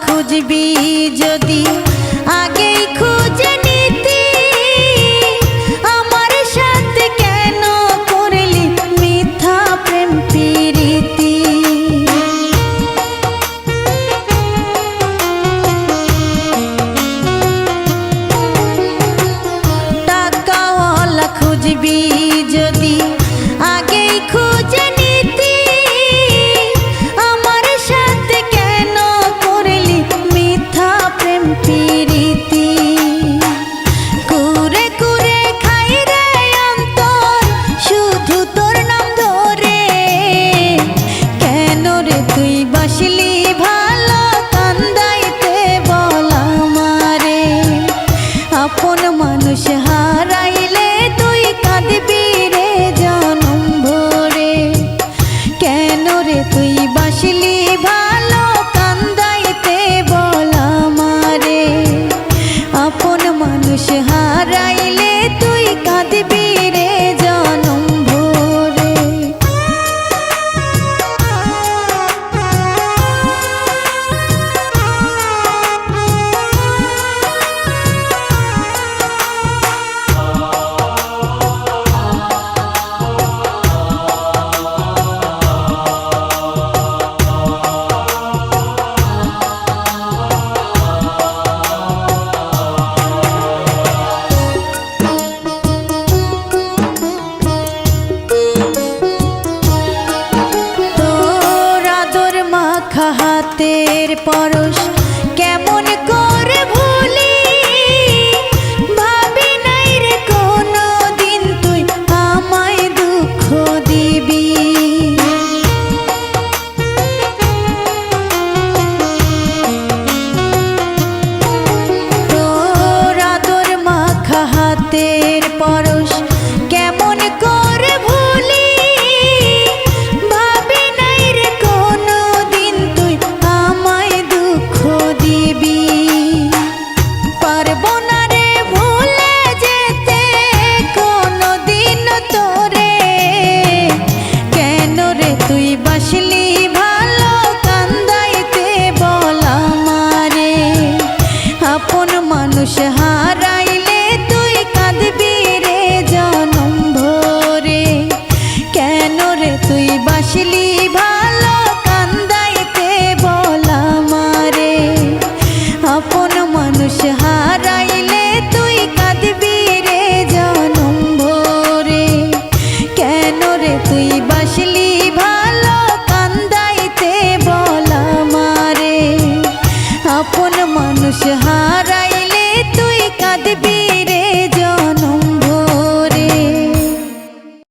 খুঁজবি যদি আগেই খুঁজে নিতি, আমার সাথে কেন করলি মিথ্যা প্রেম প্রীতি। টাকাওয়ালা খুঁজবি যদি আগেই খুঁজে নিতি, আমার সাথে কেন করলি মিথ্যা প্রেম প্রীতি। কুরে কুরে খাই রে অন্তর শুধু তোর নাম ধরে, কেন রে তুই বাসলি ভালো কান্দাইতে বল আমারে। আপন মানুষ হারাইলে তুই কাঁদবি রে জনম ভরে, কেন রে তুই বাসলি ভালো কান্দাইতে বল আমারে। আপন মানুষ হারাইলে তুই কাঁদবি রে জনম ভরে। হাতের পরশ কেমন করে ভুলি, ভাবি নাই রে কোনো দিন তুই আমায় দুঃখ দিবি। তোর আদর মাখা হাতের পরশ কেমন করে ভুলি, ভাবি নাই রে কোনো দিন তুই আমায় দুঃখ দিবি। পারবো না রে ভুলে যেতে কোনো দিন তোরে, কেন রে তুই বাসলি ভালো কান্দাইতে বল আমারে। আপন মানুষ হারাইলে তুই কাঁদবি রে জনম ভরে, কেন রে তুই বাসলি ভালো কান্দাইতে বল আমারে। আপন মানুষ হারাইলে তুই কাঁদবি রে জনম ভরে, কেন রে তুই বাসলি